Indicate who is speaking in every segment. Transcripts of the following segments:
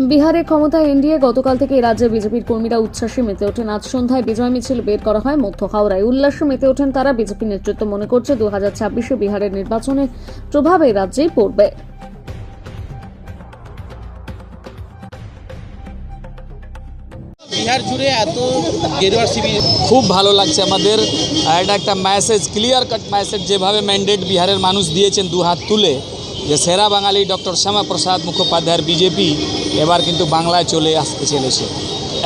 Speaker 1: বিহারে ক্ষমতায় এনডিএ গতকাল থেকে রাজ্যে বিজেপির কর্মীরা উচ্ছ্বাসে মেতে ওঠেন। আজ সন্ধ্যায় বিজয় মিছিল বের করা হয় মধ্য হাওড়ায়। উল্লাসে মেতে ওঠেন তারা। বিজেপি নেতৃত্ব মনে করছে 2026-এ বিহারের নির্বাচনের প্রভাব এই রাজ্যেই পড়বে।
Speaker 2: বিহার জুড়ে এত গেরুয়া শিবির
Speaker 3: খুব ভালো লাগছে আমাদের। এটা একটা মেসেজ, ক্লিয়ার কাট মেসেজ, যেভাবে ম্যান্ডেট বিহারের মানুষ দিয়েছেন দু হাত তুলে, যে সেরা বাঙালি ডক্টর শ্যামাপ্রসাদ মুখোপাধ্যায়ের বিজেপি এবার কিন্তু বাংলায় চলে আসতে চলেছে,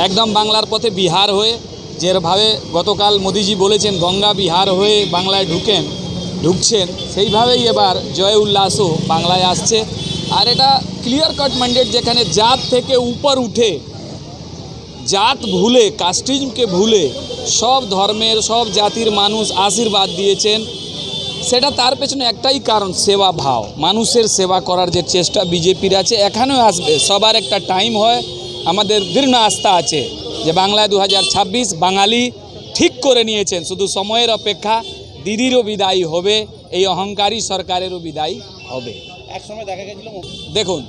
Speaker 3: একদম বাংলার পথে বিহার হয়ে। যেভাবে গতকাল মোদিজি বলেছেন গঙ্গা বিহার হয়ে বাংলায় ঢুকছেন, সেইভাবেই এবার জয় উল্লাসও বাংলায় আসছে। আর এটা ক্লিয়ার কাট ম্যান্ডেট, যেখানে জাত থেকে উপর উঠে, জাত ভুলে, কাস্টিজমকে ভুলে সব ধর্মের সব জাতির মানুষ আশীর্বাদ দিয়েছেন। সেটা তার পেছনে একটাই কারণ, সেবা ভাব, মানুষের সেবা করার যে চেষ্টা বিজেপির আছে, এখানেও আসবে। সবার একটা টাইম হয়, আমাদের দৃঢ় আস্থা আছে যে বাংলায় 2026 বাঙালি ঠিক করে নিয়েছেন। শুধু সময়ের অপেক্ষা, দিদিরও বিদায় হবে, এই অহংকারী সরকারেরও বিদায় হবে।
Speaker 2: এক সময় দেখা গেছিল,
Speaker 3: দেখুন,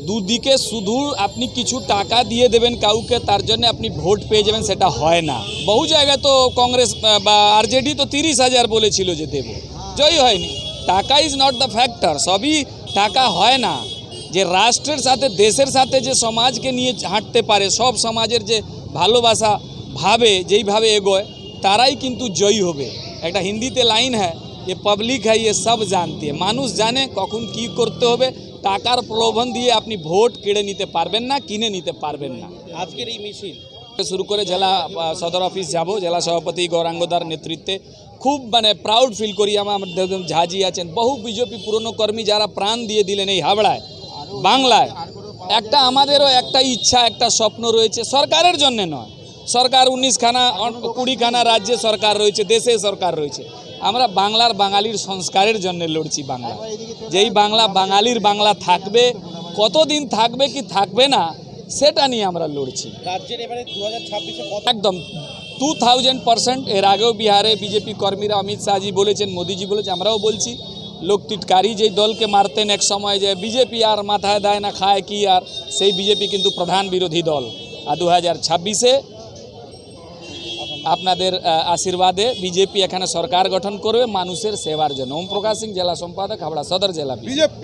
Speaker 3: দুদিকে শুধু আপনি কিছু টাকা দিয়ে দেবেন কাউকে, তার জন্য আপনি ভোট পেয়ে যাবেন, সেটা হয় না। বহু জায়গায় তো কংগ্রেস বা আরজেডি তো 30,000 বলেছিল যে দেব, জয়ী হয়নি। টাকা ইজ নট দ্য ফ্যাক্টর, সবই টাকা হয় না। যে রাষ্ট্রের সাথে, দেশের সাথে যে সমাজকে নিয়ে হাঁটতে পারে, সব সমাজের যে ভালোবাসা ভাবে, যেইভাবে এগোয়, তারাই কিন্তু জয়ী হবে। একটা হিন্দিতে লাইন হ্যাঁ, ये पब्लिक है ये सब जानती है। মানুষ জানে কখন কি করতে হবে। টাকার প্রলোভন দিয়ে আপনি ভোট কেড়ে নিতে পারবেন না, কিনে নিতে পারবেন না।
Speaker 2: আজকের এই মিছিল
Speaker 3: শুরু করে জেলা সদর অফিস যাব, জেলা সভাপতি গৌরাঙ্গদার নেতৃত্বে। খুব প্রাউড ফিল করি। আমাদের ঝাঁঝি আছেন বহু বিজেপি পুরনো কর্মী, যারা প্রাণ দিয়ে দিলেন এই হাবড়ায়, বাংলায়। একটা আমাদেরও একটা ইচ্ছা, একটা স্বপ্ন রয়েছে, সরকারের জন্য নয়। সরকার 19খানা 20খানা রাজ্যে সরকার রয়েছে, দেশে সরকার রয়েছে। আমরা বাংলার বাঙালির সংস্কারের জন্য লড়ছি। বাংলা, যেই বাংলা বাঙালির বাংলা থাকবে, কতদিন থাকবে কি থাকবে না, সেটা নিয়ে আমরা লড়ছি।
Speaker 2: রাজ্যের এবারে 2026-এ
Speaker 3: একদম 2000%। এর আগেও বিহারে বিজেপি কর্মীরা, অমিত শাহজি বলেছেন, মোদিজি বলেছেন, আমরাও বলছি, লোক টিটকারি যেই দলকে মারতেন এক সময়, যে বিজেপি আর মাথায় দেয় না, খায় কি আর, সেই বিজেপি কিন্তু প্রধান বিরোধী দল। আর 2026-এ আপনাদের আশীর্বাদে বিজেপি এখানে সরকার গঠন করবে মানুষের সেবার জন্য। ওম প্রকাশ সিং, জেলা সম্পাদক, হাবড়া সদর জেলা বিজেপি।